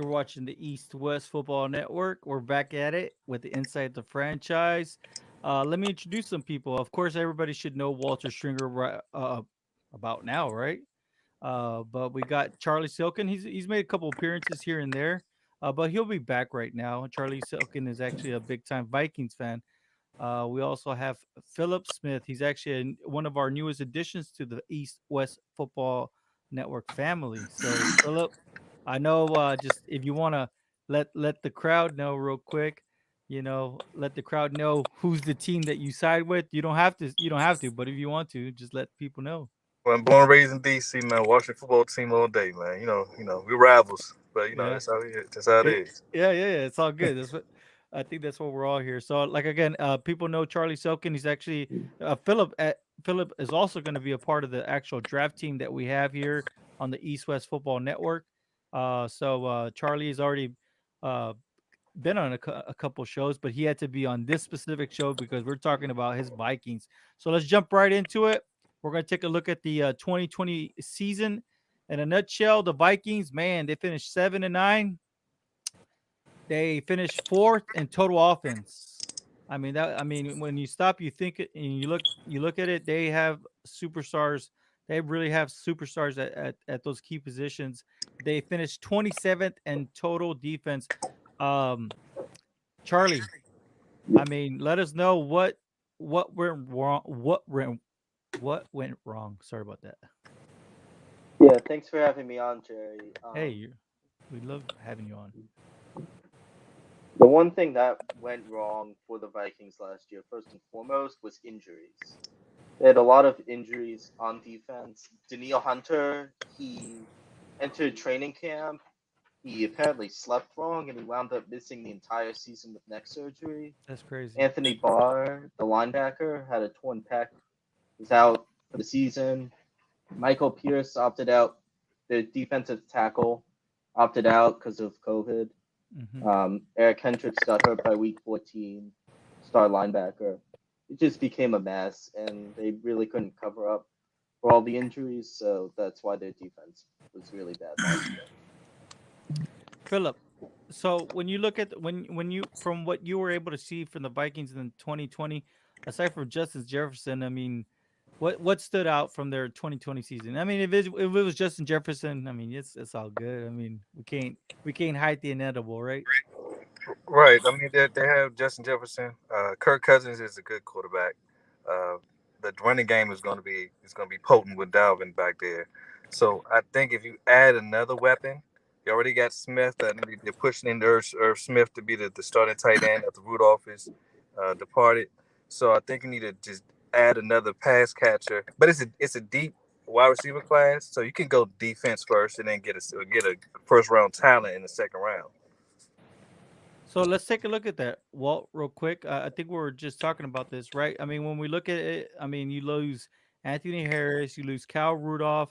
You're watching the East West Football Network. We're back at it with the Inside the Franchise. Let me introduce some people. Of course, everybody should know Walter Stringer about now, right? But we got Charlie Silken. He's made a couple appearances here and there, but he'll be back right now. Charlie Silken is actually a big time Vikings fan. We also have Philip Smith. He's actually one of our newest additions to the East West Football Network family. So, Philip, I know just if you want to let the crowd know real quick, let the crowd know who's the team that you side with. You don't have to, but if you want to, just let people know. Well, I'm born and raised in DC, man. Watching football team all day, man. We rivals, but Yeah. that's how it is. That's how it It, is. yeah. It's all good. That's what I think. That's what we're all here. So, like again, people know Charlie Selkin. He's actually Philip. Philip is also going to be a part of the actual draft team that we have here on the East West Football Network. Charlie has already uh, been on a couple shows, but he had to be on this specific show because we're talking about his Vikings. So let's jump right into it. We're going to take a look at the 2020 season. In a nutshell, the Vikings, man, they finished 7-9. They finished fourth in total offense. I mean, when you stop, you think and you look at it, they have superstars. They really have superstars at those key positions. They finished 27th in total defense. Um, Charlie, I mean, let us know what went wrong. What went wrong? Sorry about that. Yeah, thanks for having me on, Jerry. Hey, we love having you on. The one thing that went wrong for the Vikings last year, first and foremost, was injuries. They had a lot of injuries on defense. Daniil Hunter, he entered training camp. He apparently slept wrong and he wound up missing the entire season with neck surgery. That's crazy. Anthony Barr, the linebacker, had a torn pec. He's out for the season. Michael Pierce opted out. The defensive tackle opted out because of COVID. Hmm. Eric Hendricks got hurt by week 14, star linebacker. It just became a mess, and they really couldn't cover up for all the injuries, so that's why their defense was really bad last year. Philip, so when you look at when you from what you were able to see from the Vikings in 2020, aside from Justin Jefferson, I mean, what stood out from their 2020 season? I mean, if it was Justin Jefferson, I mean, it's all good. I mean, we can't hide the inedible, right? Right. I mean, they have Justin Jefferson. Kirk Cousins is a good quarterback. Uh, the running game is going to be potent with Dalvin back there. So I think if you add another weapon, you already got Smith. They're pushing in Irv Smith to be the starting tight end after Rudolph is departed. So I think you need to just add another pass catcher. But it's a deep wide receiver class, so you can go defense first and then get a first round talent in the second round. So let's take a look at that, Walt, real quick. I think we were just talking about this, right? I mean, when we look at it, I mean, you lose Anthony Harris, you lose Cal Rudolph.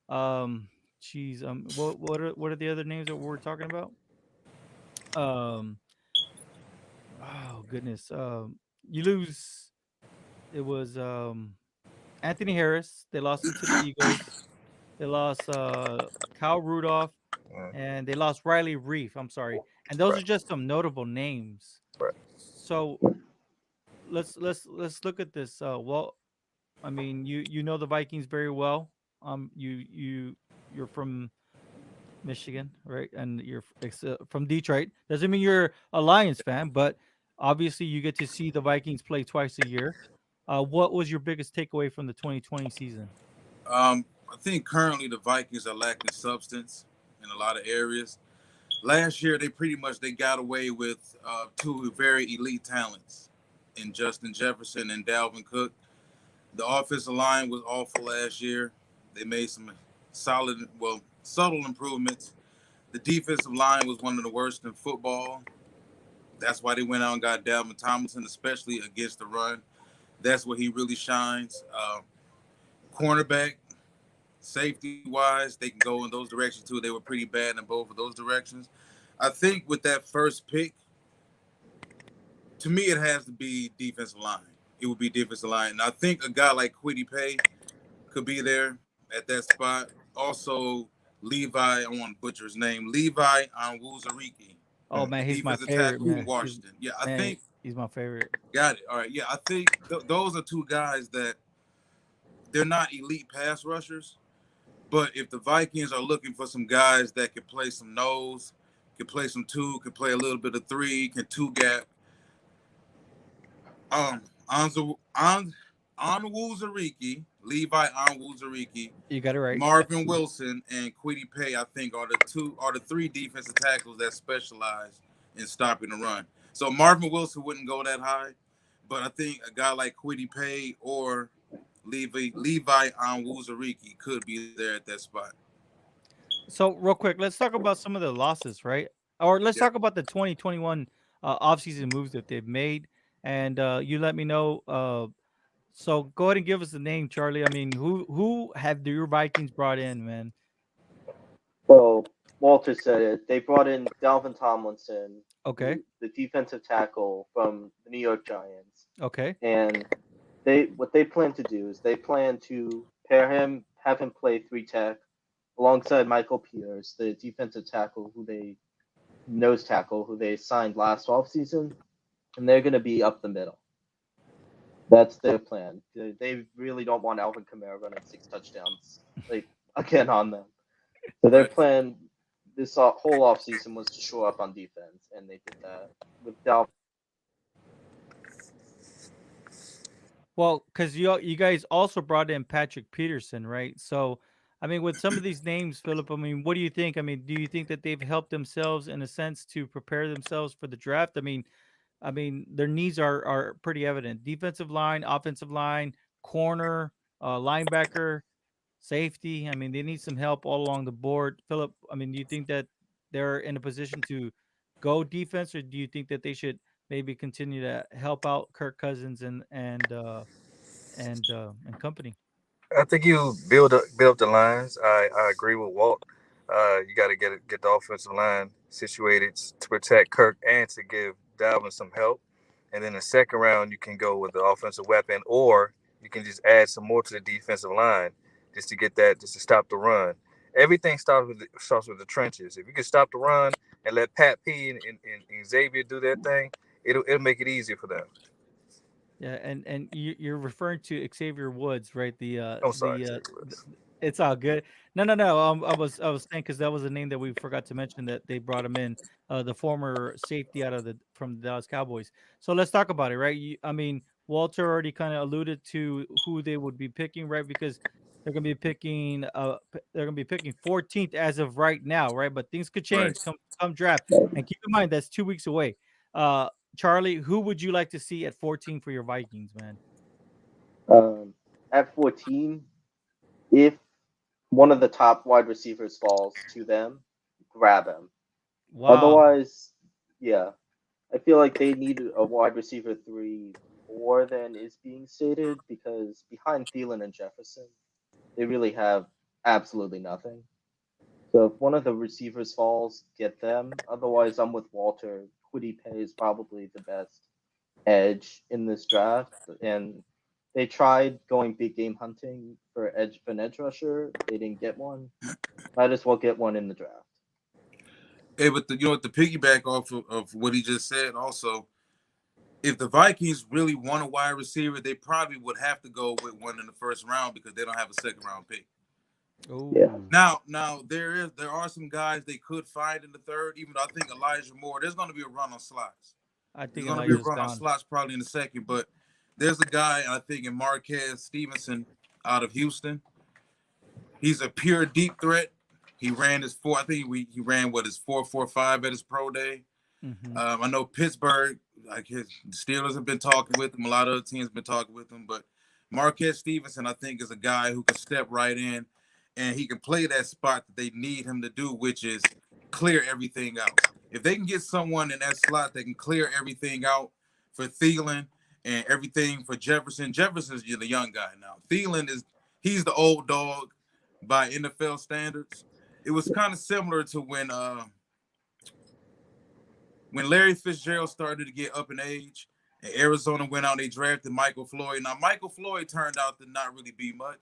What are the other names that we're talking about? Um, oh goodness, you lose. It was Anthony Harris. They lost him to the Eagles. They lost Kyle Rudolph, Mm, and they lost Riley Reef. I'm sorry, and those are right, just some notable names. right. So let's look at this. Well, I mean, you know the Vikings very well. You're from Michigan, right? And you're from Detroit. Doesn't mean you're a Lions fan, but obviously you get to see the Vikings play twice a year. What was your biggest takeaway from the 2020 season? I think currently the Vikings are lacking substance in a lot of areas. Last year, they got away with two very elite talents in Justin Jefferson and Dalvin Cook. The offensive line was awful last year. They made some subtle improvements. The defensive line was one of the worst in football. That's why they went out and got Dalvin Tomlinson, especially against the run. That's where he really shines. Cornerback, safety wise, they can go in those directions too. They were pretty bad in both of those directions. I think with that first pick, to me, it has to be defensive line. It would be defensive line. And I think a guy like Quiddy Pay could be there at that spot. Also, Levi, I want to butcher his name, Levi Onwuzurike, Oh the man, he's my defensive favorite tackle from man. Washington. Yeah, I Man, think he's my favorite. got it. All right. Yeah, I think those are two guys that they're not elite pass rushers, but if the Vikings are looking for some guys that can play some nose, can play some two, can play a little bit of three, can two gap, Anzu Onwuzurike, Levi Onwuzurike, You got it right. Marvin Wilson, and Kwity Paye, I think, are the three defensive tackles that specialize in stopping the run. So Marvin Wilson wouldn't go that high, but I think a guy like Kwity Paye or Levi Onwuzurike could be there at that spot. So real quick, let's talk about some of the losses, right? Or let's Yep. talk about the 2021 offseason moves that they've made, and you let me know. So go ahead and give us the name, Charlie. I mean, who have your Vikings brought in, man? Well, Walter said it. They brought in Dalvin Tomlinson, Okay, who the defensive tackle from the New York Giants, okay, and what they plan to do is they plan to have him play three tech alongside Michael Pierce, the defensive tackle nose tackle who they signed last offseason, and they're going to be up the middle. That's their plan. They really don't want Alvin Kamara running 6 touchdowns like again on them. So their Right. plan this whole offseason was to shore up on defense, and they did that with Dalvin. Well, because you guys also brought in Patrick Peterson, right? So, I mean, with some of these names, Philip, I mean, what do you think? I mean, do you think that they've helped themselves in a sense to prepare themselves for the draft? I mean, their needs are pretty evident. Defensive line, offensive line, corner, linebacker, safety. I mean, they need some help all along the board. Philip, I mean, do you think that they're in a position to go defense, or do you think that they should maybe continue to help out Kirk Cousins and company? I think you build up the lines. I agree with Walt. You got to get the offensive line situated to protect Kirk and to give Dalvin some help. And then the second round, you can go with the offensive weapon, or you can just add some more to the defensive line just to get that, just to stop the run. Everything starts with the trenches. If you can stop the run and let Pat P and Xavier do their thing, it'll make it easier for them. Yeah, and you're referring to Xavier Woods, right? I'm sorry, Xavier Th- Woods. it's all good. No, no, no. I was saying because that was a name that we forgot to mention that they brought him in, the former safety out of the from the Dallas Cowboys. So let's talk about it, right? I mean, Walter already kind of alluded to who they would be picking, right? Because they're gonna be picking 14th as of right now, right? But things could Right. change come draft, and keep in mind that's 2 weeks away. Uh, Charlie, who would you like to see at 14 for your Vikings, man? At 14, if one of the top wide receivers falls to them, grab him. Wow. Otherwise, yeah, I feel like they need a wide receiver three more than is being stated because behind Thielen and Jefferson, they really have absolutely nothing. So if one of the receivers falls, get them. Otherwise, I'm with Walter. Kwity Paye is probably the best edge in this draft, and they tried going big game hunting for an edge rusher. They didn't get one. Might as well get one in the draft. Hey, but the piggyback off of what he just said, also, if the Vikings really want a wide receiver, they probably would have to go with one in the first round because they don't have a second round pick. Yeah. Oh, Now there are some guys they could find in the third, even though I think Elijah Moore, there's going to be a run on slots. I There's think going to be a Elijah's run on gone. slots probably in the second, but there's a guy I think in Marquez Stevenson out of Houston. He's a pure deep threat. He ran his four. I think he ran what his 4.45 at his pro day. Hmm. I know Pittsburgh, like his Steelers have been talking with him. A lot of other teams have been talking with him, but Marquez Stevenson, I think, is a guy who can step right in and he can play that spot that they need him to do, which is clear everything out. If they can get someone in that slot that can clear everything out for Thielen and everything for Jefferson. Jefferson's the young guy now. He's the old dog by NFL standards. It was kind of similar to when Larry Fitzgerald started to get up in age and Arizona went out, they drafted Michael Floyd. Now, Michael Floyd turned out to not really be much,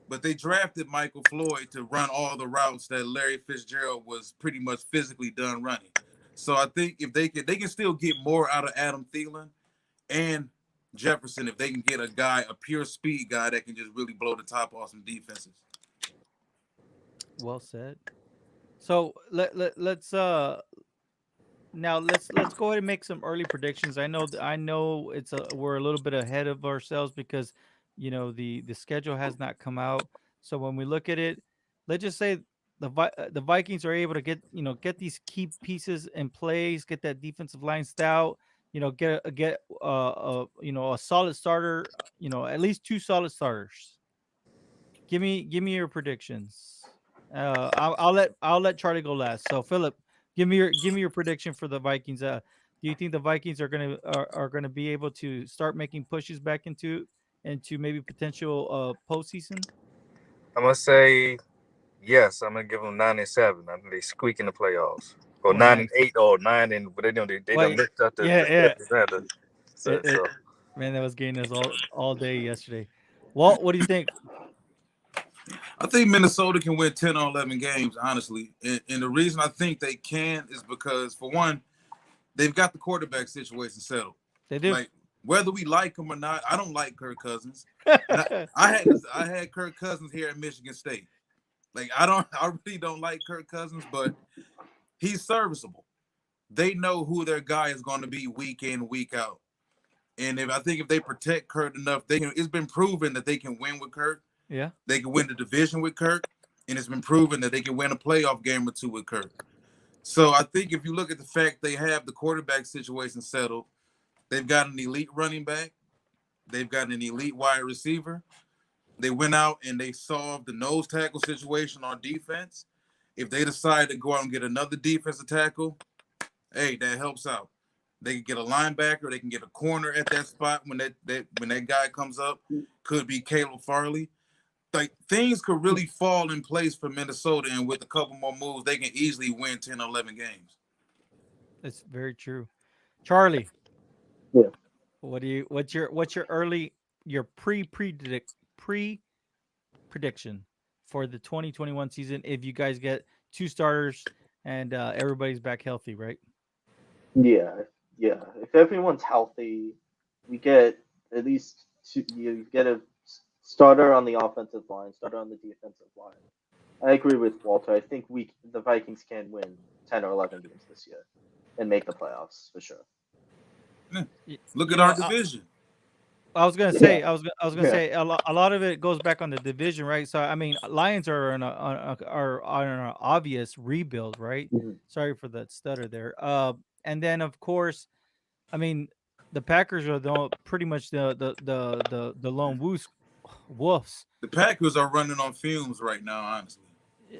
but they drafted Michael Floyd to run all the routes that Larry Fitzgerald was pretty much physically done running. So I think if they can still get more out of Adam Thielen and Jefferson if they can get a pure speed guy that can just really blow the top off some defenses. Well said. So let's now let's go ahead and make some early predictions. I know we're a little bit ahead of ourselves because the schedule has not come out. So when we look at it, let's just say the Vikings are able to get these key pieces in place, get that defensive line stout, get a solid starter, at least two solid starters. Give me your predictions. I'll let Charlie go last. So Philip, give me your prediction for the Vikings. Do you think the Vikings are gonna be able to start making pushes back into maybe potential postseason? I'm gonna say yes. I'm gonna give them 9-7. I think they squeak in the playoffs, or Oh, nine and nice. eight, or 9 and. But they don't Wait, mix up the yeah, yeah. schedule. So, It, so it, man, that was getting us all day yesterday. Walt, what do you think? I think Minnesota can win 10 or 11 games, honestly. And the reason I think they can is because, for one, they've got the quarterback situation settled. They do. Like, whether we like him or not, I don't like Kirk Cousins. And I had Kirk Cousins here at Michigan State. Like, I really don't like Kirk Cousins, but he's serviceable. They know who their guy is going to be week in, week out. And I think if they protect Kirk enough, it's been proven that they can win with Kirk. Yeah. They can win the division with Kirk, and it's been proven that they can win a playoff game or two with Kirk. So I think if you look at the fact they have the quarterback situation settled, they've got an elite running back, they've got an elite wide receiver. They went out and they solved the nose tackle situation on defense. If they decide to go out and get another defensive tackle, hey, that helps out. They can get a linebacker, they can get a corner at that spot when that guy comes up. Could be Caleb Farley. Like, things could really fall in place for Minnesota, and with a couple more moves, they can easily win 10 or 11 games. That's very true. Charlie, Yeah. what's your pre prediction for the 2021 season if you guys get two starters and everybody's back healthy, right? Yeah, yeah. If everyone's healthy, we get at least two. You get a starter on the offensive line, starter on the defensive line. I agree with Walter. I think the Vikings can win 10 or 11 games this year and make the playoffs for sure. Look at our division. I was gonna Yeah. say, I was gonna Yeah. say a lot of it goes back on the division, right? So I mean, Lions are on an obvious rebuild, right? Mhm. Sorry for that stutter there. And then of course, I mean, the Packers are pretty much the lone wolves. The Packers are running on fumes right now, honestly.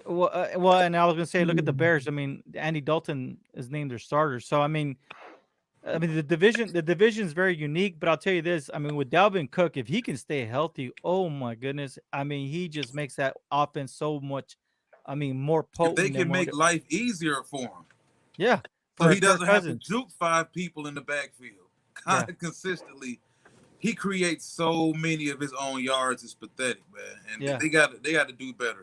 Well, and I was gonna say, look at the Bears. I mean, Andy Dalton is named their starter, so I mean, the division is very unique, but I'll tell you this. I mean, with Dalvin Cook, if he can stay healthy, oh my goodness. I mean, he just makes that offense so much, I mean, more If they potent than can make life easier for him, yeah, so for he Kirk doesn't have to Cousins. juke 5 people in the backfield Yeah. consistently. He creates so many of his own yards. It's pathetic, man. And Yeah. they got to do better.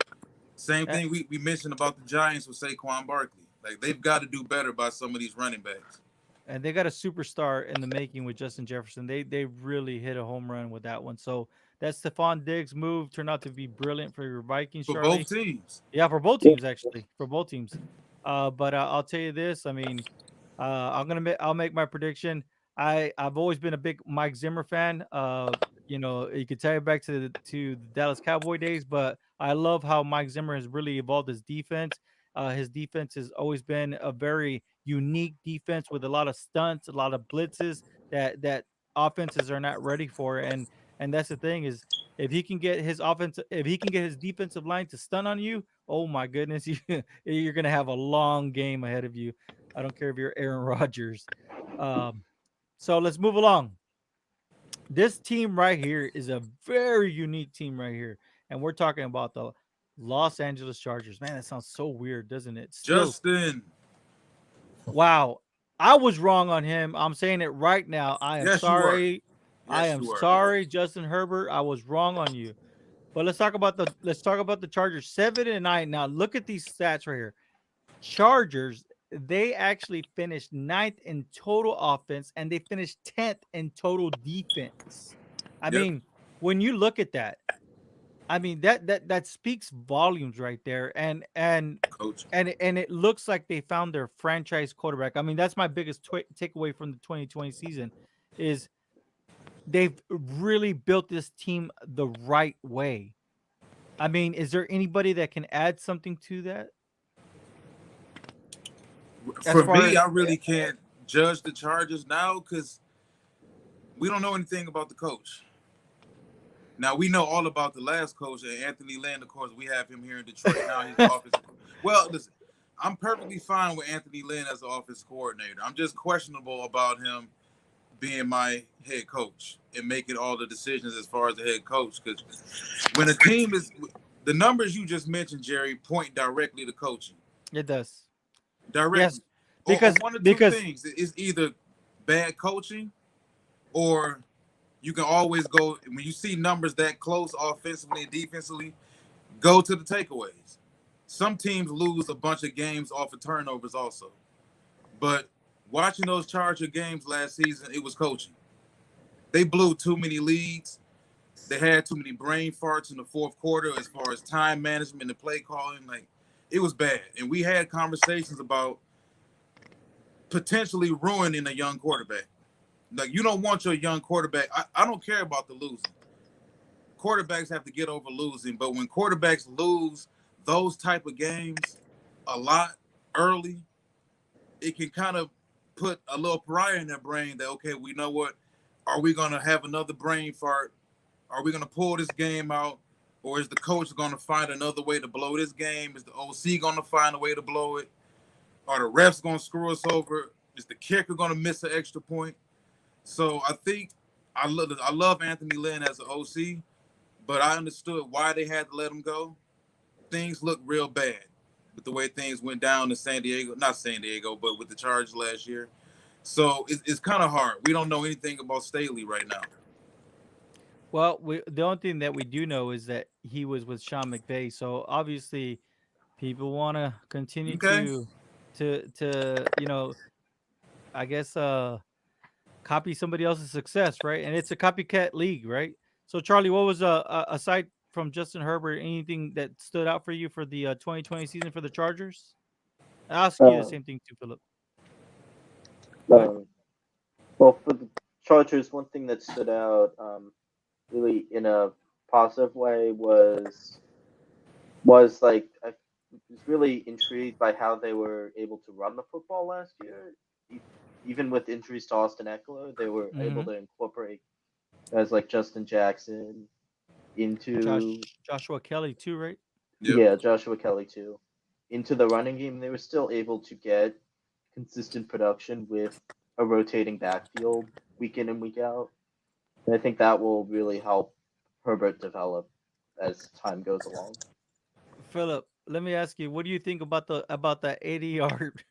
Same Yeah. thing we mentioned about the Giants with Saquon Barkley. Like, they've got to do better by some of these running backs. And they got a superstar in the making with Justin Jefferson. They really hit a home run with that one. So that Stephon Diggs move turned out to be brilliant for your Vikings, For Charlie. both teams. Yeah, for both teams actually, for both teams. But I'll tell you this. I mean, I'll make my prediction. I've always been a big Mike Zimmer fan. You could tie it back to the Dallas Cowboy days, but I love how Mike Zimmer has really evolved his defense. His defense has always been a very unique defense with a lot of stunts, a lot of blitzes that offenses are not ready for. And that's the thing is if he can get his defensive line to stun on you, oh my goodness, you're gonna have a long game ahead of you. I don't care if you're Aaron Rodgers. So let's move along. This team right here is a very unique team right here, and we're talking about the Los Angeles Chargers. Man, that sounds so weird, doesn't it? Still, Justin. wow, I was wrong on him. I'm saying it right now. I am Yes, you are. sorry. I Yes, am you are. sorry, Justin Herbert. I was wrong on you. But let's talk about the Chargers 7-9. Now look at these stats right here. Chargers, they actually finished ninth in total offense and they finished 10th in total defense. I Yep, mean, when you look at that, I mean that speaks volumes right there. coach. And it looks like they found their franchise quarterback. I mean, that's my biggest takeaway from the 2020 season is they've really built this team the right way. I mean, is there anybody that can add something to that as For far me, as I really can't judge the Chargers now because we don't know anything about the coach. Now we know all about the last coach, Anthony Lynn. Of course, we have him here in Detroit now. He's the offensive. Well, listen, I'm perfectly fine with Anthony Lynn as the offense coordinator. I'm just questionable about him being my head coach and making all the decisions as far as the head coach. Because when a team is, the numbers you just mentioned, Jerry, point directly to coaching. it does? Yes, Directly. Or because one or two because things. It's either bad coaching or you can always go when you see numbers that close offensively and defensively, go to the takeaways. Some teams lose a bunch of games off of turnovers also. But watching those Charger games last season, it was coaching. They blew too many leads. They had too many brain farts in the fourth quarter as far as time management and play calling. Like it was bad. And we had conversations about potentially ruining a young quarterback. Like you don't want your young quarterback. I don't care about the losing. Quarterbacks have to get over losing, but when quarterbacks lose those type of games a lot early, it can kind of put a little pariah in their brain that okay, we know what, are we gonna have another brain fart? Are we gonna pull this game out? Or is the coach gonna find another way to blow this game? Is the OC gonna find a way to blow it? Are the refs gonna screw us over? Is the kicker gonna miss an extra point? So I think I love Anthony Lynn as an OC, but I understood why they had to let him go. Things look real bad with the way things went down in San Diego, not San Diego, but with the Chargers last year. So it's kind of hard. We don't know anything about Staley right now. well, the only thing that we do know is that he was with Sean McVay. So obviously, people want to continue Okay. to I guess copy somebody else's success, right? And it's a copycat league, right? So Charlie, what was aside from Justin Herbert, anything that stood out for you for the 2020 season for the Chargers? I'll ask you the Uh, same thing too, Philip. Go ahead. um, well, for the Chargers, one thing that stood out really in a positive way was like I was really intrigued by how they were able to run the football last year. E- Even with injuries to Austin Eckler, they were able Mm-hmm. to incorporate guys like Justin Jackson into Joshua Kelly too, right? Yep. yeah, Joshua Kelly too, into the running game. They were still able to get consistent production with a rotating backfield week in and week out. And I think that will really help Herbert develop as time goes along. Philip, let me ask you, what do you think about that 80-yard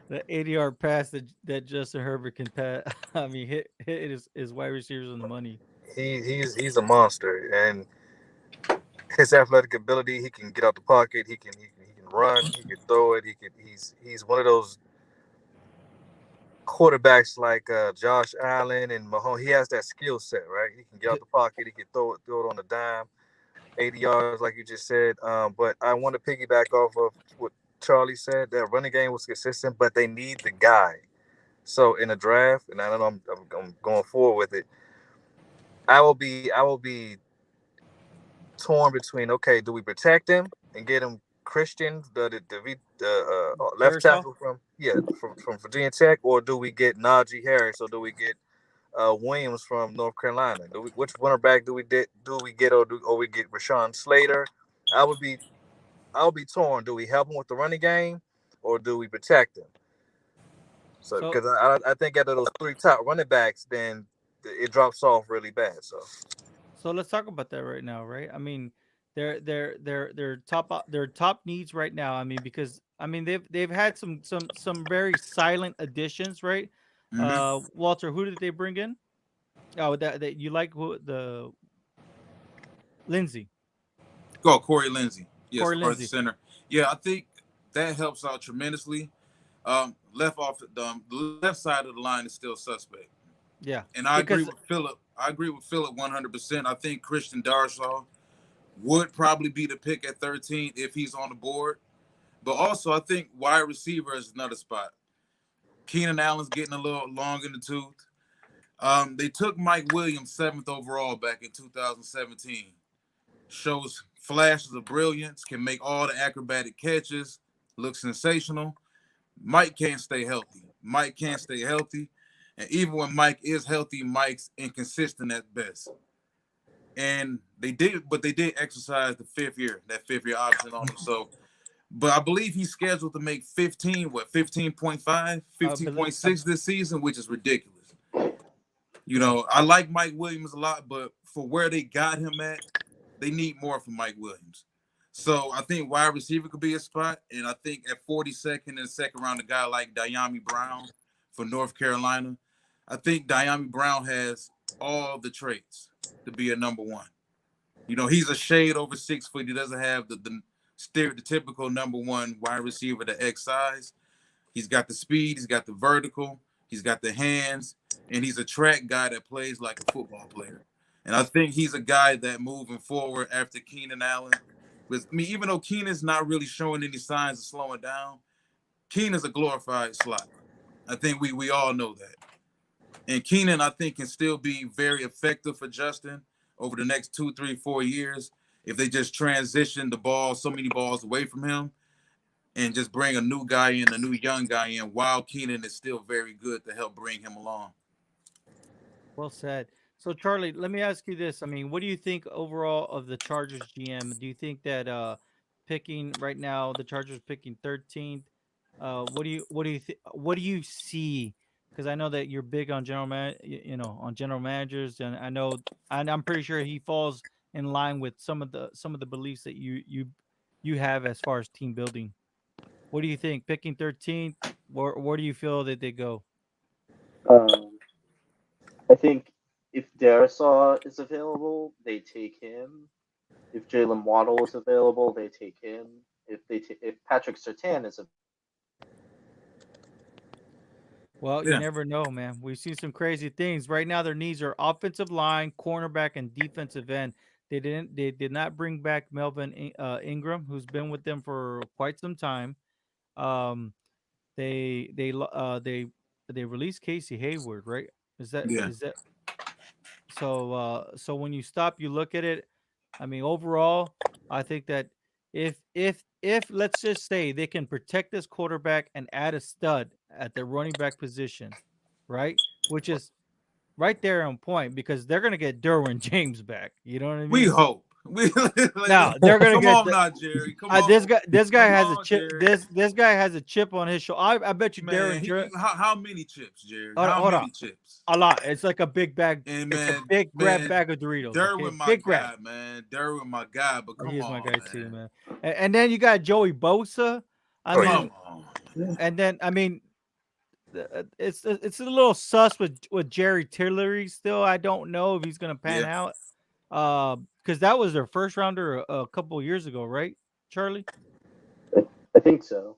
the 80-yard pass that Justin Herbert can pass? I mean, hit his wide receivers on the money. He's a monster, and his athletic ability, he can get out the pocket, he can run, he can throw it, he's one of those quarterbacks like Josh Allen and Mahomes. He has that skill set, right? He can get out the pocket, he can throw it on the dime, 80 yards, like you just said. But I want to piggyback off of what Charlie said. That running game was consistent, but they need the guy. So in a draft, and I don't know, I'm going forward with it. I will be torn between, okay, do we protect him and get him Christian, the left Carousel? tackle from Virginia Tech, or do we get Najee Harris, or do we get Williams from North Carolina? Which runner back do we get, or we get Rashawn Slater? I would be I would be torn. Do we help him with the running game, or do we protect him? So So because I think out of those three top running backs, then it drops off really bad. So so let's talk about that right now, right? I mean, their top needs right now. I mean, because I mean they've had some very silent additions, right? Mm-hmm. Walter, who did they bring in? Oh, that you like who Lindsey. Go Corey Lindsey. Yes, Corey for the Lindsey. center. Yeah, I think that helps out tremendously. The left side of the line is still suspect, Yeah, and I agree because with Philip. I agree with Philip 100%. I think Christian Darsaw would probably be the pick at 13 if he's on the board. But also, I think wide receiver is another spot. Keenan Allen's getting a little long in the tooth. They took Mike Williams 7th overall back in 2017. Shows flashes of brilliance, can make all the acrobatic catches, looks sensational. Mike can't stay healthy. Mike can't stay healthy. And even when Mike is healthy, Mike's inconsistent at best. And they did exercise that 5th year option on him. So, but I believe he's scheduled to make 15.5, believe 15.6 this season, which is ridiculous. You know, I like Mike Williams a lot, but for where they got him at, they need more from Mike Williams. So I think wide receiver could be a spot. And I think at 42nd in the second round, a guy like Diami Brown for North Carolina, I think Diami Brown has all the traits to be a number one. You know, he's a shade over 6 foot. He doesn't have the stereotypical number one wide receiver, the X size. He's got the speed, he's got the vertical, he's got the hands, and he's a track guy that plays like a football player. And I think he's a guy that moving forward after Keenan Allen, with even though Keenan's not really showing any signs of slowing down, Keenan's a glorified slot. I think we all know that. And Keenan, I think, can still be very effective for Justin over the next 2, 3, 4 years if they just transition the ball, so many balls away from him, and just bring a new guy in, a new young guy in, while Keenan is still very good to help bring him along. well said. So Charlie, let me ask you this. I mean, what do you think overall of the Chargers GM? Do you think that picking right now the Chargers picking 13th? What do you see? Because I know that you're big on on general managers, and I know, and I'm pretty sure he falls in line with some of the beliefs that you have as far as team building. What do you think? Picking 13th, where do you feel that they go? Um, I think if Darisaw is available, they take him. If Jalen Waddle is available, they take him. If Patrick Sertan is Well, you Yeah, never know, man. We've seen some crazy things. Right now, their needs are offensive line, cornerback, and defensive end. They did not bring back Melvin Ingram, who's been with them for quite some time. Um, they they lo- they released Casey Hayward, right? yeah. Is that so? So when you stop, you look at it. I mean, overall, I think that if let's just say they can protect this quarterback and add a stud at the running back position, right? Which is right there on point because they're gonna get Derwin James back. You know what I We mean? hope. We Now they're gonna come get on now, Jerry. Come this on. guy. This guy Come has a on, chip. Jerry. This guy has a chip on his shoulder. I bet you Man, how many chips, Jerry? How Hold on. many chips? A lot. It's like a big bag. And It's a man, big grab man, bag of Doritos. Okay, Derwin my big grab. guy, man. Derwin my guy, but He come is my on, guy too, man. man. And then you got Joey Bosa. I Oh yeah. mean, Come on. and then I mean, it's a little sus with Jerry Tillery. Still, I don't know if he's gonna pan Yeah, out. Because that was their first rounder a couple of years ago, right, Charlie? I think so.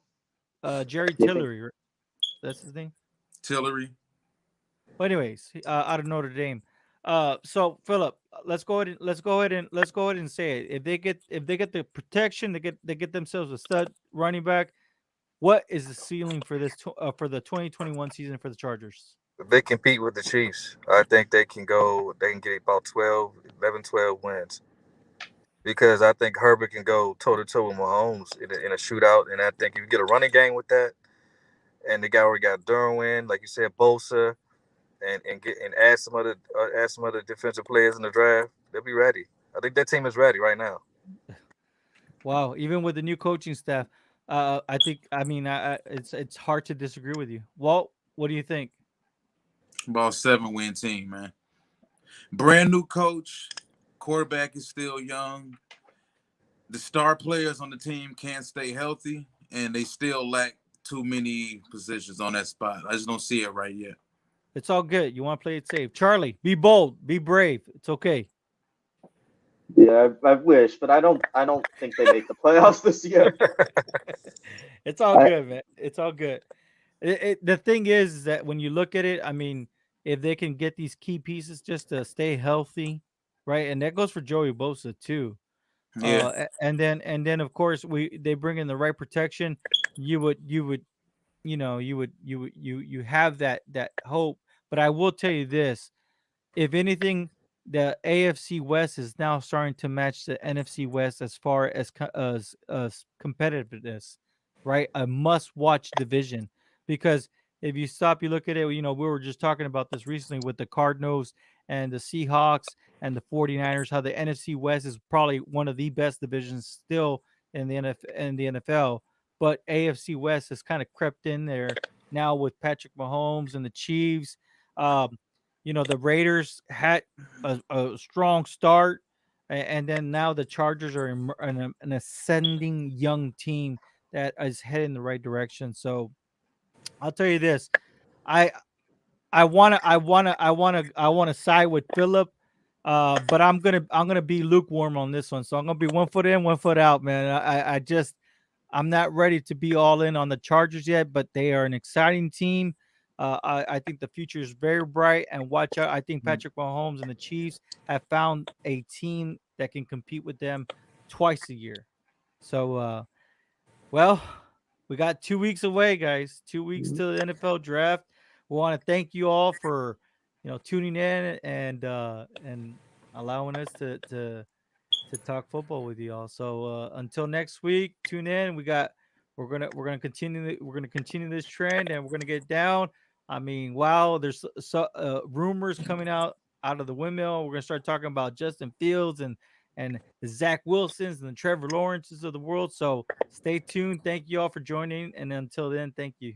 Jerry Do you think Tillery, that's his name. Tillery. But anyways, out of Notre Dame. So Philip, let's go ahead and say it. If they get the protection, they get themselves a stud running back. What is the ceiling for for the 2021 season for the Chargers? They compete with the Chiefs. I think they can go. They can get about 12, 11, 12 wins because I think Herbert can go toe to toe with Mahomes in a shootout, and I think if you get a running game with that, and the guy already got Derwin, like you said, Bosa, and add some other defensive players in the draft, they'll be ready. I think that team is ready right now. Wow, even with the new coaching staff, I think I mean it's hard to disagree with you. Walt, what do you think? About 7-win team, man. Brand new coach. Quarterback is still young. The star players on the team can't stay healthy, and they still lack too many positions on that spot. I just don't see it right yet. It's all good. You want to play it safe, Charlie. Be bold, be brave. It's okay. Yeah, I wish, but I don't. I don't think they make the playoffs this year. It's all I good, man. It's all good. The thing is that when you look at it, I mean, if they can get these key pieces just to stay healthy, right, and that goes for Joey Bosa too. Yeah. And then of course they bring in the right protection. You would you have that hope. But I will tell you this: if anything, the AFC West is now starting to match the NFC West as far as as competitiveness, right? A must-watch division because if you stop, you look at it, we were just talking about this recently with the Cardinals and the Seahawks and the 49ers, how the NFC West is probably one of the best divisions still in the NFL, but AFC West has kind of crept in there now with Patrick Mahomes and the Chiefs. Um, the Raiders had a strong start, and then now the Chargers are an ascending young team that is heading in the right direction. So I'll tell you this: I I wanna side with Philip, but I'm gonna be lukewarm on this one. So I'm gonna be 1 foot in, 1 foot out, man. I'm not ready to be all in on the Chargers yet, but they are an exciting team. I think the future is very bright, and watch out. I think Patrick Mahomes and the Chiefs have found a team that can compete with them twice a year. So, well, we got 2 weeks away, guys. 2 weeks to the NFL draft. We want to thank you all for tuning in and allowing us to talk football with you all. So until next week, tune in. We're gonna continue this trend, and we're gonna get down. I mean, wow, there's rumors coming out of the windmill. We're gonna start talking about Justin Fields and the Zach Wilsons and the Trevor Lawrences of the world. So stay tuned. Thank you all for joining, and until then, thank you.